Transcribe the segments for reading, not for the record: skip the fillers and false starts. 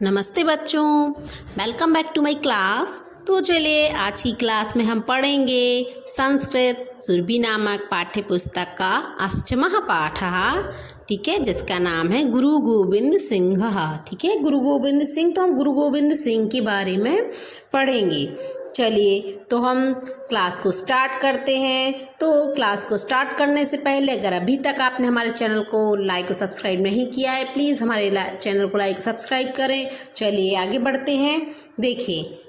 नमस्ते बच्चों, welcome back to my class. तो चलिए आज की क्लास में हम पढ़ेंगे संस्कृत सुरभि नामक पाठ्य पुस्तक का अष्टमः पाठः। ठीक है, जिसका नाम है गुरु गोविंद सिंह। ठीक है, गुरु गोविंद सिंह। तो हम गुरु गोविंद सिंह के बारे में पढ़ेंगे। चलिए तो हम क्लास को स्टार्ट करते हैं। तो क्लास को स्टार्ट करने से पहले अगर अभी तक आपने हमारे चैनल को लाइक और सब्सक्राइब नहीं किया है, प्लीज़ हमारे चैनल को लाइक सब्सक्राइब करें। चलिए आगे बढ़ते हैं। देखिए,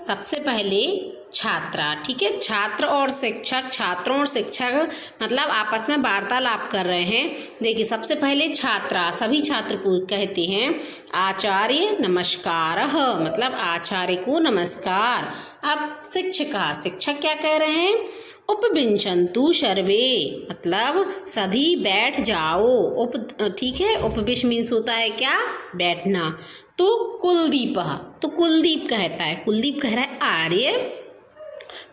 सबसे पहले छात्रा। ठीक है, छात्र और शिक्षक, छात्रों और शिक्षक मतलब आपस में वार्तालाप कर रहे हैं। देखिए, सबसे पहले छात्रा, सभी छात्र कहते हैं आचार्य नमस्कारः, मतलब आचार्य को नमस्कार। अब शिक्षिका, शिक्षक क्या कह रहे हैं? उपविशन्तु सर्वे, मतलब सभी बैठ जाओ। ठीक है, उपविश मीन्स होता है क्या? बैठना। तो कुलदीप, तो कुलदीप कहता है, कुलदीप कह रहा है आर्य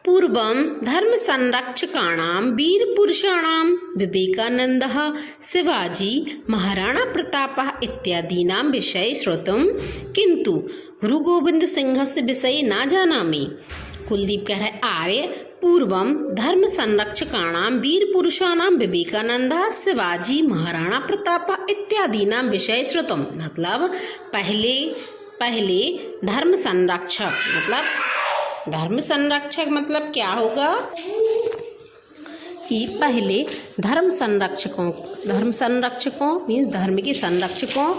पूर्वं धर्म संरक्षकाणां वीर पुरुषाणां विवेकानन्दः शिवाजी महाराणा प्रतापः इत्यादीनां विषये श्रुतं, किन्तु गुरु गोविंद सिंहस्य विषये न जानामि। कुलदीप कह रहा है आर्य पूर्वं धर्म संरक्षकाणां वीर पुरुषाणां विवेकानन्दः शिवाजी महाराणा प्रतापः इत्यादीनां विषये श्रुतं, मतलब पहले धर्म संरक्षक, धर्म संरक्षक मतलब क्या होगा कि पहले धर्म संरक्षकों मीन्स धर्म के संरक्षकों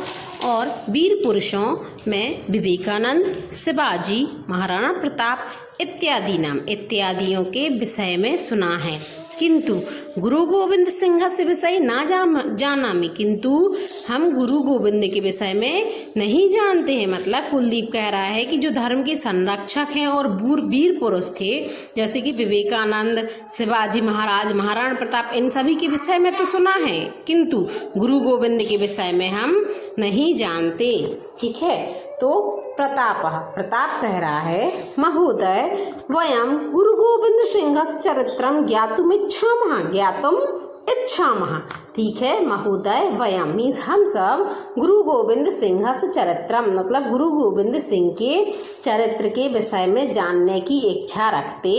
और वीर पुरुषों में विवेकानंद, शिवाजी, महाराणा प्रताप इत्यादियों के विषय में सुना है, किंतु गुरु गोविंद सिंह से विषय ना जानामि, किंतु हम गुरु गोविंद के विषय में नहीं जानते हैं। मतलब कुलदीप कह रहा है कि जो धर्म के संरक्षक हैं और वीर पुरुष थे, जैसे कि विवेकानंद, शिवाजी महाराज, महाराणा प्रताप, इन सभी के विषय में तो सुना है, किंतु गुरु गोविंद के विषय में हम नहीं जानते। ठीक है, तो प्रताप कह रहा है महोदय वयं गुरु गोविंद सिंहस्य चरित्रं ज्ञातुम इच्छामः। ठीक है, महोदय वयं मीन्स हम सब गुरु गोविंद सिंहस्य चरित्रम मतलब गुरु गोविंद सिंह के चरित्र के विषय में जानने की इच्छा रखते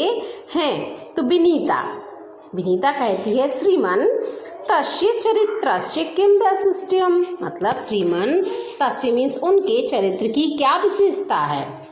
हैं। तो विनीता कहती है श्रीमन तस्य चरित्रस्य किं वैशिष्ट्यम, मतलब श्रीमन तस्य मीन्स उनके चरित्र की क्या विशेषता है।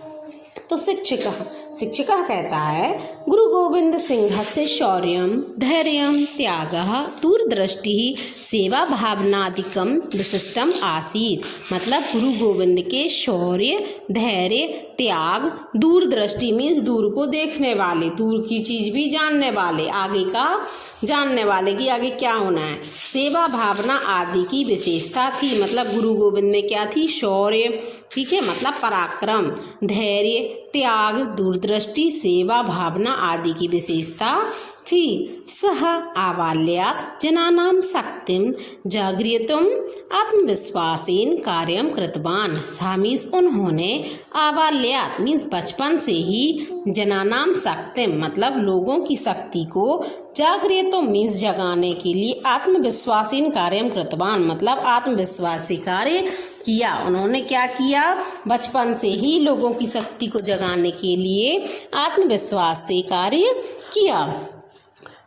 तो शिक्षिका कहता है गुरु गोविंद सिंहस्य शौर्यं धैर्यं त्यागः दूरदृष्टिः सेवा भावनादिकं विशिष्टम आसीत्, मतलब गुरु गोविंद के शौर्य, धैर्य, त्याग, दूरदृष्टि मीन्स दूर को देखने वाले, दूर की चीज भी जानने वाले, आगे का जानने वाले कि आगे क्या होना है, सेवा भावना आदि की विशेषता थी। मतलब गुरु गोविंद में क्या थी? शौर्य, ठीक है, मतलब पराक्रम, धैर्य, त्याग, दूरदृष्टि, सेवा भावना आदि की विशेषता थी। सह आबाल्यात् जनानां शक्तिं जागृतुम् आत्मविश्वासेन कार्यं कृतवान्। मीन्स उन्होंने आबाल्यात् मीन्स बचपन से ही जनानां शक्तिं मतलब लोगों की शक्ति को जागृतुम मीन्स जगाने के लिए आत्मविश्वासेन कार्यं कृतवान् मतलब आत्मविश्वास से कार्य किया। उन्होंने क्या किया? बचपन से ही लोगों की शक्ति को जगाने के लिए आत्मविश्वास से कार्य किया।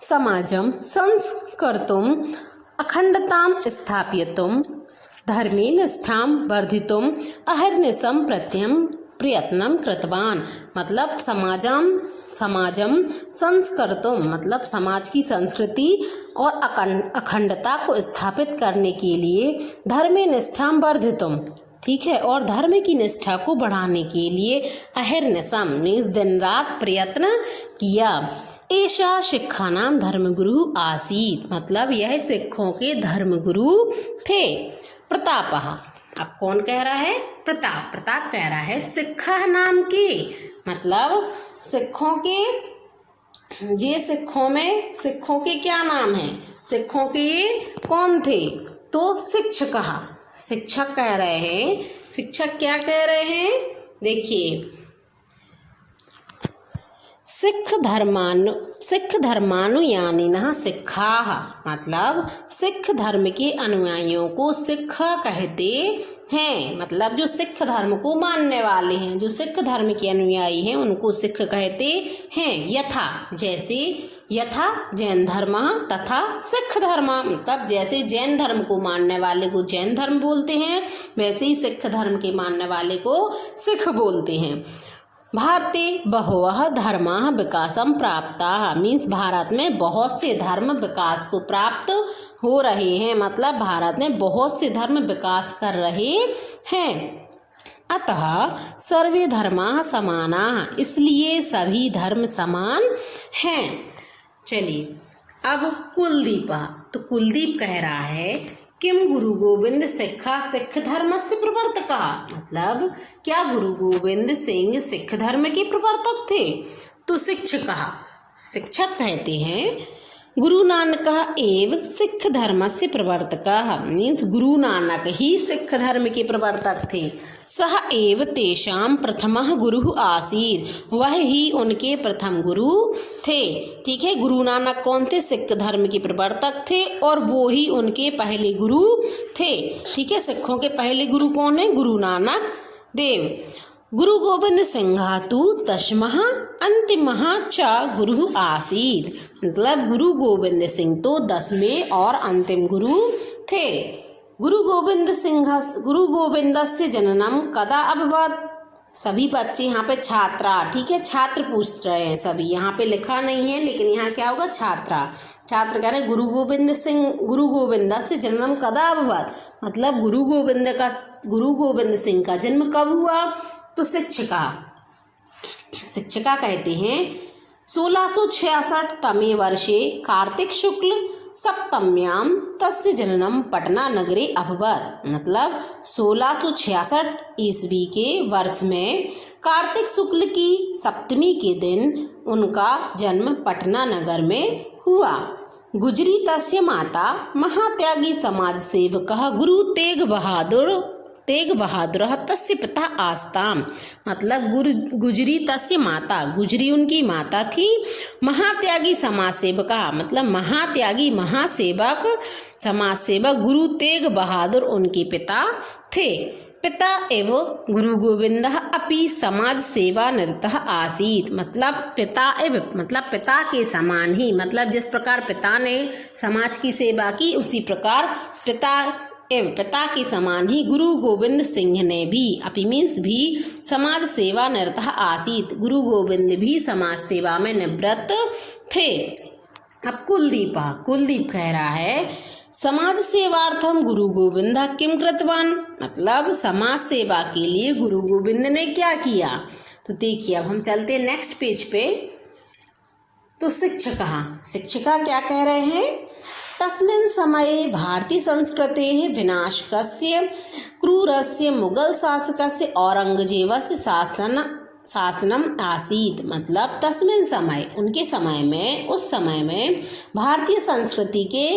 समाजं संस्कर्तुम् अखंडतां स्थापयितुं धर्मे निष्ठां वर्धितुम् अहर्निशं प्रयत्नं कृतवान्, मतलब समाजम संस्कर्तुम मतलब समाज की संस्कृति और अखंडता को स्थापित करने के लिए धर्मे निष्ठां वर्धितुम, ठीक है, और धर्म की निष्ठा को बढ़ाने के लिए अहर्निशम मीन्स दिन रात प्रयत्न किया। ऐसा सिक्खानां धर्मगुरु आसीत्, मतलब यह सिखों के धर्मगुरु थे। प्रतापः, अब कौन कह रहा है? प्रताप कह रहा है सिक्खा नाम के, मतलब सिखों के, ये सिखों के क्या नाम है? सिखों के ये कौन थे? तो शिक्षक कह रहे हैं। शिक्षक क्या कह रहे हैं? देखिए, सिख धर्मानुयायिनः सिक्खाः, मतलब सिख धर्म के अनुयायियों को सिख कहते हैं, मतलब जो सिख धर्म को मानने वाले हैं, जो सिख धर्म के अनुयायी हैं उनको सिख कहते हैं। यथा, जैसे, यथा जैन धर्म तथा सिख धर्म, मतलब जैसे जैन धर्म को मानने वाले को जैन धर्म बोलते हैं, वैसे ही सिख धर्म के मानने वाले को सिख बोलते हैं। भारते बहवः धर्माः विकासम प्राप्ताः, मीन्स भारत में बहुत से धर्म विकास को प्राप्त हो रहे हैं, मतलब भारत में बहुत से धर्म विकास कर रहे हैं। अतः सर्वे धर्माः समानाः, इसलिए सभी धर्म समान हैं। चलिए अब कुलदीप, तो कुलदीप कह रहा है किम गुरु गोविंद सिक्खा सिख धर्म से प्रवर्तकः, मतलब क्या गुरु गोविंद सिंह सिख धर्म के प्रवर्तक थे? तो शिक्षक कहते हैं गुरु नानक एव सिख धर्म से प्रवर्तकः, मीन्स गुरु नानक ही सिख धर्म के प्रवर्तक थे। सह एव तेषां प्रथमः गुरु आसीत्, वह ही उनके प्रथम गुरु थे। ठीक है, गुरु नानक कौन थे? सिख धर्म के प्रवर्तक थे और वो ही उनके पहले गुरु थे। ठीक है, सिखों के पहले गुरु कौन है? गुरु नानक देव। गुरु गोविंद सिंह तु दशमः अंतिमः च गुरु आसीत्, मतलब गुरु गोविंद सिंह तो 10वें और अंतिम गुरु थे। गुरु गोविंदस्य जननम कदा अभवत्, सभी बच्चे यहाँ पे छात्रा, ठीक है, छात्र पूछ रहे हैं सभी, यहाँ पे लिखा नहीं है लेकिन यहाँ क्या होगा? छात्र कह रहे हैं गुरु गोविंदस्य जन्म कदा अभवत्, मतलब गुरु गोविंद सिंह का जन्म कब हुआ? तो शिक्षिका कहते हैं 1666 तमे वर्षे कार्तिक शुक्ल सप्तम्याम तस्य जननम पटना नगरे अभवत्, मतलब 1666 ईस्वी के वर्ष में कार्तिक शुक्ल की सप्तमी के दिन उनका जन्म पटना नगर में हुआ। गुजरी तस्य माता महात्यागी समाज सेवकः गुरु तेग बहादुर तस्य पिता आस्ताम, मतलब गुजरी तस्य माता, गुजरी उनकी माता थी, महात्यागी समाज सेवका, मतलब महात्यागी समाज सेवक गुरु तेग बहादुर उनके पिता थे। पिता एवं गुरु गोविंद अपि समाज सेवा निरतः आसीत्, मतलब पिता के समान ही, मतलब जिस प्रकार पिता ने समाज की सेवा की उसी प्रकार पिता के समान ही गुरु गोविंद सिंह ने भी, अपि मीन्स भी, समाज सेवा निरतः आसीत्, गुरु गोविंद भी समाज सेवा में निवृत्त थे। अब कुलदीप कह रहा है समाज सेवार्थम गुरु गोविंद किम कृतवान, मतलब समाज सेवा के लिए गुरु गोविंद ने क्या किया? तो देखिए अब हम चलते हैं नेक्स्ट पेज पे। तो शिक्षिका क्या कह रहे हैं? तस्मिन् समये भारतीय संस्कृतेः विनाशकस्य क्रूरस्य मुगल शासकस्य औरंगजेबस्य शासनम आसीत्, मतलब तस्मिन् समय, उनके समय में, उस समय में भारतीय संस्कृति के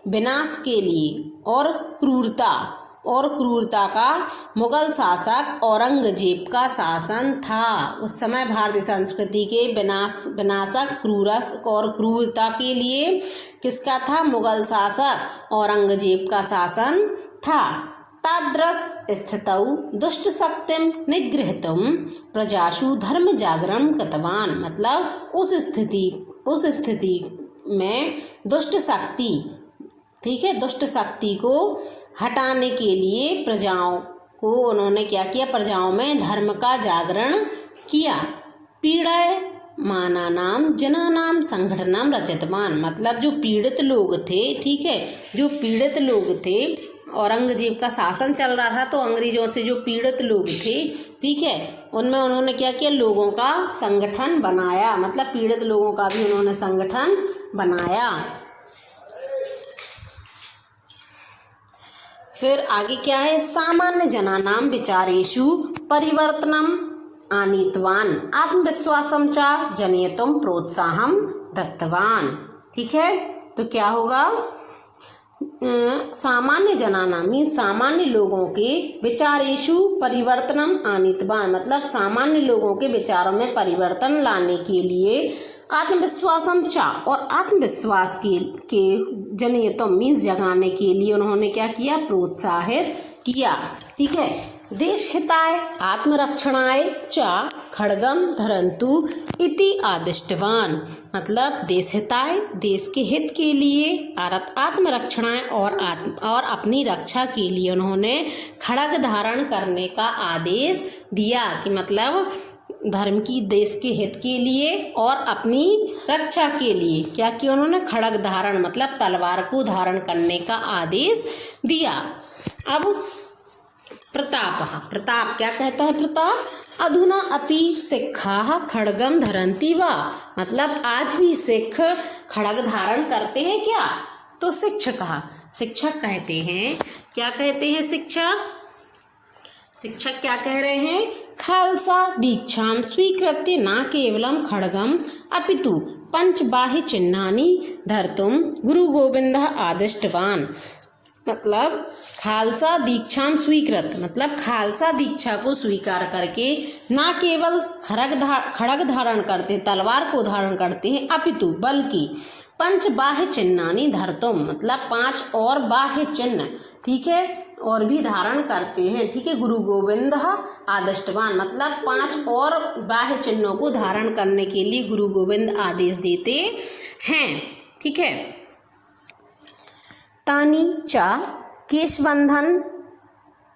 विनाश के लिए और क्रूरता का मुगल शासक औरंगजेब का शासन था। उस समय भारतीय संस्कृति के विनाशक क्रूरता के लिए किसका था? मुगल शासक औरंगजेब का शासन था। तादृश स्थितौ दुष्ट शक्तिम निगृहीतुं प्रजासु धर्म जागरण कृतवान, मतलब उस स्थिति में दुष्ट शक्ति, ठीक है, दुष्ट शक्ति को हटाने के लिए प्रजाओं को उन्होंने क्या किया? प्रजाओं में धर्म का जागरण किया। पीड़यमानानां जनानां संगठनम रचितवान, मतलब जो पीड़ित लोग थे, ठीक है, जो पीड़ित लोग थे, औरंगजेब का शासन चल रहा था तो अंग्रेजों से जो पीड़ित लोग थे, ठीक है, उनमें उन्होंने क्या किया? लोगों का संगठन बनाया, मतलब पीड़ित लोगों का भी उन्होंने संगठन बनाया। फिर आगे क्या है? सामान्य जनानां विचारेषु परिवर्तनम आनीतवान आत्मविश्वासम च जनयितुं प्रोत्साहं दत्तवान। ठीक है, तो क्या होगा? सामान्य जनाना मीन्स सामान्य लोगों के विचारेषु परिवर्तनम आनीतवान, मतलब सामान्य लोगों के विचारों में परिवर्तन लाने के लिए आत्मविश्वासम चा, और आत्मविश्वास के जनयितुम मीन्स जगाने के लिए उन्होंने क्या किया? प्रोत्साहित किया। ठीक है। देश हिताय आत्मरक्षणाय च खड्गम धरन्तु इति आदिष्टवान, मतलब देश हिताय देश के हित के लिए, आत्मरक्षणाय और अपनी रक्षा के लिए उन्होंने खड्ग धारण करने का आदेश दिया, कि मतलब धर्म की, देश के हित के लिए और अपनी रक्षा के लिए क्या किया उन्होंने, खड्ग धारण मतलब तलवार को धारण करने का आदेश दिया। अब प्रताप क्या कहता है, प्रताप अधुना अपि सिक्खाः खड्गम धरन्ति वा, मतलब आज भी सिख खड्ग धारण करते हैं क्या, तो शिक्षक कहते हैं, क्या कहते हैं शिक्षक क्या कह रहे हैं, खालसा दीक्षां स्वीकृत्य न केवलं खड्गम अपितु पंचबाह्य चिह्नानि धर्तुम गुरु गोविंदः आदिष्टवान, मतलब खालसा दीक्षां स्वीकृत मतलब खालसा दीक्षा को स्वीकार करके न केवल खड्ग धारण करते, तलवार को धारण करते हैं, अपितु बल्कि पंच बाह्य चिन्हानि धर्तुम मतलब 5 और बाह्य चिन्ह, ठीक है, और भी धारण करते हैं, ठीक है। गुरु गोविंद आदिष्टवान मतलब 5 और बाह्य चिन्हों को धारण करने के लिए गुरु गोविंद आदेश देते हैं, ठीक है। तानि च केशबंधन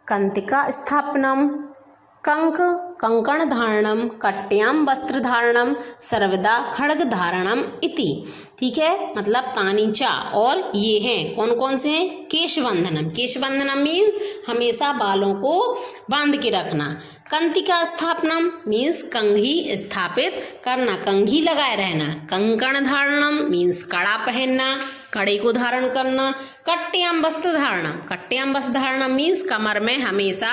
कंतिका स्थापनम कंकण धारणम कट्यां वस्त्र धारणम सर्वदा खड्ग धारणम इति, ठीक है, मतलब तानीचा और ये हैं कौन कौन से हैं, केशबंधनम मीन्स हमेशा बालों को बांध के रखना, कंतिका स्थापनम मीन्स कंघी स्थापित करना, कंघी लगाए रहना, कंकण धारणम मीन्स कड़ा पहनना, कड़े को धारण करना, कट्याम वस्त्र धारणम मीन्स कमर में हमेशा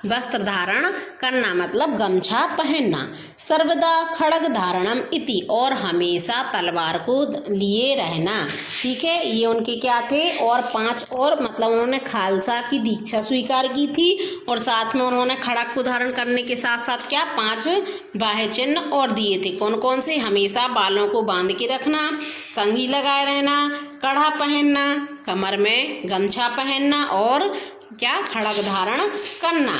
वस्त्र धारण करना मतलब गमछा पहनना, सर्वदा खड्ग धारणम इति और हमेशा तलवार को लिए रहना, ठीक है। ये उनके क्या थे, और 5 और मतलब उन्होंने खालसा की दीक्षा स्वीकार की थी और साथ में उन्होंने खड्ग को धारण करने के साथ साथ क्या 5 बाह्य चिन्ह और दिए थे, कौन कौन से, हमेशा बालों को बांध के रखना, कंघी लगाए रहना, कड़ा पहनना, कमर में गमछा पहनना और क्या खड्ग धारण करना।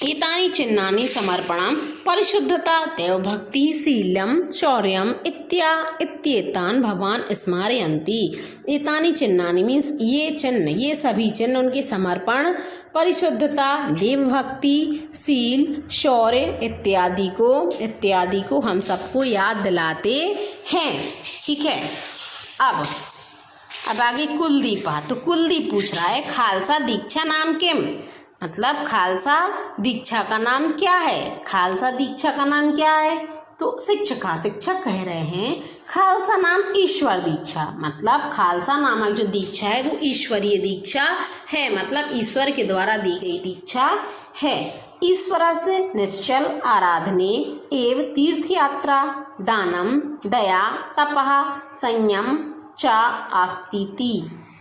एतानि चिन्हानि समर्पणम परिशुद्धता देवभक्ति शीलम शौर्यम इत्येतान भगवान स्मारयन्ति। एतानि चिन्हानि मीन्स ये चिन्ह, ये सभी चिन्ह उनके समर्पण, परिशुद्धता, देवभक्ति, शील, शौर्य इत्यादि को हम सबको याद दिलाते हैं, ठीक है। अब आगे कुलदीप, तो कुलदीप पूछ रहा है खालसा दीक्षा नाम किम, मतलब खालसा दीक्षा का नाम क्या है, खालसा दीक्षा का नाम क्या है, तो शिक्षक कह रहे हैं खालसा नाम ईश्वर दीक्षा, मतलब खालसा नामक जो दीक्षा है वो ईश्वरीय दीक्षा है, मतलब ईश्वर के द्वारा दी गई दीक्षा है। ईश्वरस्य निश्चल आराधने एव तीर्थयात्रा दानम दया तपः संयम च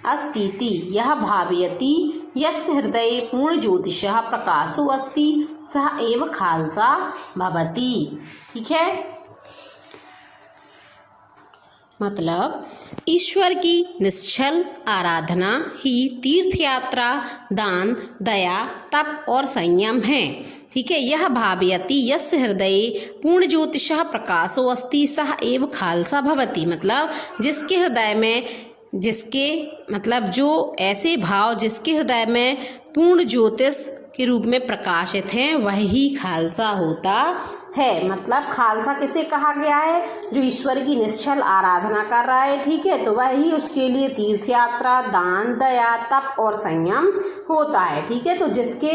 अस्तीति यह भावयति यस्य हृदये पूर्ण ज्योतिषः प्रकाशो अस्ति सः एव खालसा भवति, ठीक है। मतलब ईश्वर की निश्चल आराधना ही तीर्थयात्रा, दान, दया, तप और संयम है, ठीक है। यह भावयति यस्य हृदये पूर्ण ज्योतिषः प्रकाशो अस्ति सः एव खालसा भवति, मतलब जिसके हृदय में जो ऐसे भाव जिसके हृदय में पूर्ण ज्योतिष के रूप में प्रकाशित हैं वही खालसा होता है। मतलब खालसा किसे कहा गया है, जो ईश्वर की निश्चल आराधना कर रहा है, ठीक है, तो वही उसके लिए तीर्थयात्रा, दान, दया, तप और संयम होता है, ठीक है। तो जिसके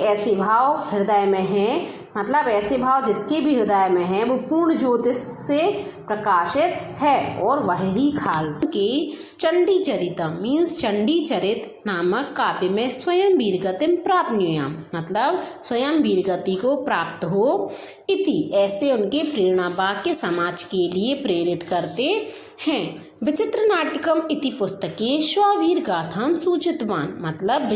ऐसे भाव हृदय में हैं, मतलब ऐसे भाव जिसके भी हृदय में हैं वो पूर्ण ज्योतिष से प्रकाशित है और वही खालसा के चंडी चरितम मीन्स चंडी चरित नामक काव्य में स्वयं वीरगतिम प्राप्नुयाम, मतलब स्वयं वीरगति को प्राप्त हो इति, ऐसे उनके प्रेरणा वाक्य समाज के लिए प्रेरित करते हैं। विचित्र नाटकम इति पुस्तके स्ववीर गाथाम सूचितवान, मतलब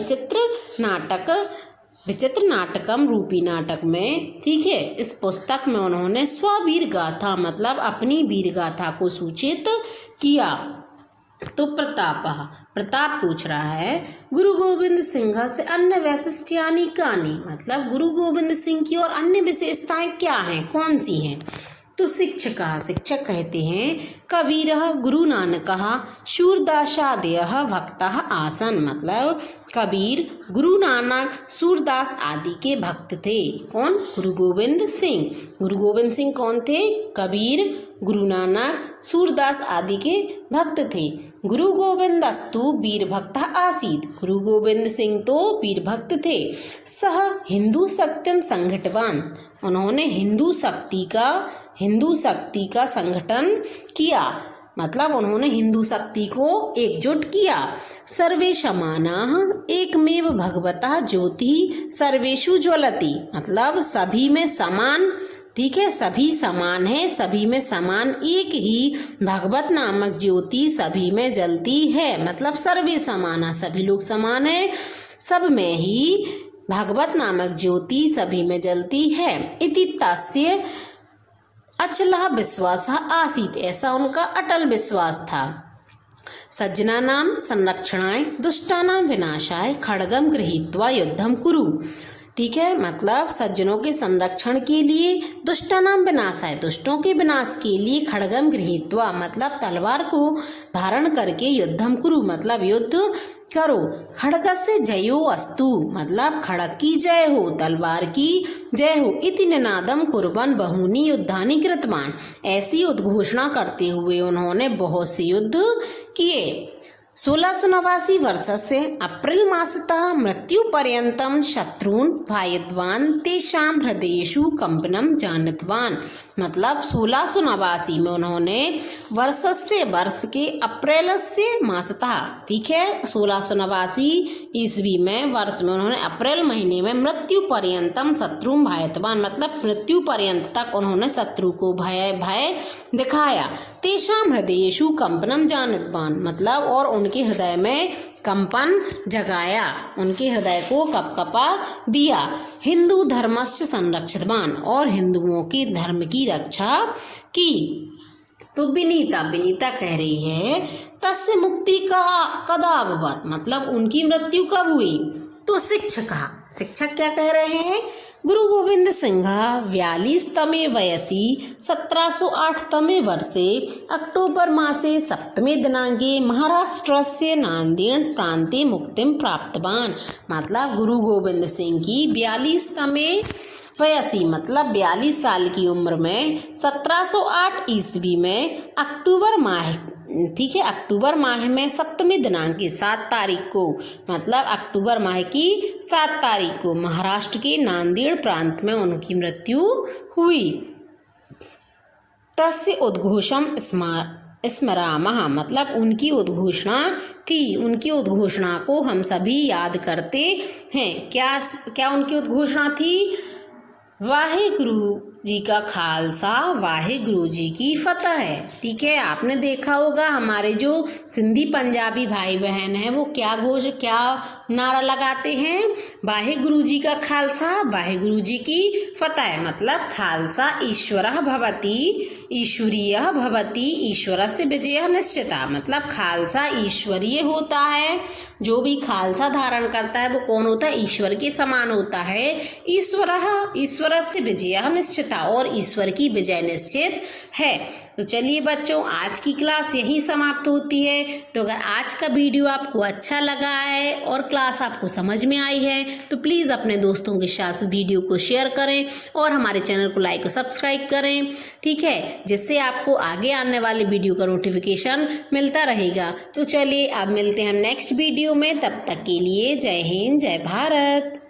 विचित्र नाटकम रूपी नाटक में, ठीक है, इस पुस्तक में उन्होंने स्ववीर गाथा मतलब अपनी वीर गाथा को सूचित किया। तो प्रताप पूछ रहा है गुरु गोविंद सिंह से अन्य वैशिष्ट्यानि कानि, मतलब गुरु गोविंद सिंह की और अन्य विशेषताएं क्या हैं, कौन सी हैं। तो शिक्षक कहते हैं कबीरः गुरु नानकः सूरदासादयः भक्तः आसन, मतलब कबीर, गुरु नानक, सूरदास आदि के भक्त थे। कौन? गुरु गोविंद सिंह। गुरु गोविंद सिंह कौन थे? कबीर, गुरु नानक, सूरदास आदि के भक्त थे। गुरु गोविंदस्तु वीर भक्त आसीत, गुरु गोविंद सिंह तो वीर भक्त थे। सह हिंदू शक्तिम संगठवान, उन्होंने हिंदू शक्ति का संगठन किया, मतलब उन्होंने हिंदू शक्ति को एकजुट किया। सर्वे समानाः एकमेव भगवतः ज्योति सर्वेषु ज्वलति, मतलब सभी में समान, ठीक है, सभी समान है, सभी में समान एक ही भगवत नामक ज्योति सभी में जलती है, मतलब सर्वे समाना, सभी लोग समान है, सब में ही भगवत नामक ज्योति सभी में जलती है। इति तस्य अचलः विश्वासः आसीत्, ऐसा उनका अटल विश्वास था। सज्जनानां संरक्षणाय दुष्टानां विनाशाय खड्गम गृहीत्वा युद्धम कुरु, ठीक है, मतलब सज्जनों के संरक्षण के लिए, दुष्टानाम विनाशाय, दुष्टों के विनाश के लिए, खड्गम गृहीत्वा, मतलब तलवार को धारण करके, युद्धम कुरु, मतलब युद्ध करो। खड्गस्य जयो अस्तु, मतलब खड्ग की जय हो, तलवार की जय हो। इति निनादम कुर्बन बहूनि युद्धानि कृतवान, ऐसी उद्घोषणा करते हुए उन्होंने बहुत से युद्ध किए। 1689 वर्षस्य अप्रैल मासतः मृत्युपर्यन्तं शत्रून् भायद्वान् तेषां हृदयेषु कंपनं जानितवान्, मतलब 1689 में उन्होंने वर्ष के अप्रैल से मासतः, ठीक है, 1689 ईस्वी में वर्ष में उन्होंने अप्रैल महीने में मृत्यु पर्यंतम शत्रु भायतवान, मतलब मृत्यु पर्यंत तक उन्होंने शत्रु को भय दिखाया। तेषाम हृदयेषु कंपनम जानितवान, मतलब और उनके हृदय में कंपन जगाया, उनके हृदय को कपकपा दिया। हिंदू धर्मस्य संरक्षितवान, और हिंदुओं के धर्म की रक्षा की। तो विनीता कह रही है तस्य मुक्ति कदा अभवत्, मतलब उनकी मृत्यु कब हुई। तो शिक्षक क्या कह रहे हैं, गुरु गोविंद सिंह 42तमे वयसि 1708तमे वर्षे अक्टोबर मासे 7मे दिनांके महाराष्ट्रस्य नांदेड़ प्रांते मुक्तिं प्राप्तवान, मतलब गुरु गोविंद सिंह की 42तमे वयसी, मतलब 42 साल की उम्र में 1708 ईस्वी में अक्टूबर माह, ठीक है, अक्टूबर माह में 7वें दिनांक की 7 तारीख को, मतलब अक्टूबर माह की 7 तारीख को महाराष्ट्र के नांदेड़ प्रांत में उनकी मृत्यु हुई। तस्य उद्घोषम स्मरामः, मतलब उनकी उद्घोषणा थी, उनकी उद्घोषणा को हम सभी याद करते हैं। क्या उनकी उद्घोषणा थी? वाहेगुरु जी का खालसा, वाहेगुरु जी की फतह है, ठीक है। आपने देखा होगा हमारे जो सिंधी पंजाबी भाई बहन हैं वो क्या नारा लगाते हैं, वाहेगुरु जी का खालसा, वाहेगुरु जी की फतह, मतलब खालसा ईश्वरः भवति, ईश्वरीयः भवति, ईश्वरस्य विजयः निश्चिता, मतलब खालसा ईश्वरीय होता है, जो भी खालसा धारण करता है वो कौन होता है? ईश्वर के समान होता है। ईश्वरस्य विजयः निश्चिता, और ईश्वर की विजय निश्चित है। तो चलिए बच्चों, आज की क्लास यही समाप्त होती है। तो अगर आज का वीडियो आपको अच्छा लगा है और क्लास आपको समझ में आई है तो प्लीज़ अपने दोस्तों के साथ वीडियो को शेयर करें और हमारे चैनल को लाइक और सब्सक्राइब करें, ठीक है, जिससे आपको आगे आने वाले वीडियो का नोटिफिकेशन मिलता रहेगा। तो चलिए अब मिलते हैं नेक्स्ट वीडियो में, तब तक के लिए जय हिंद, जय भारत।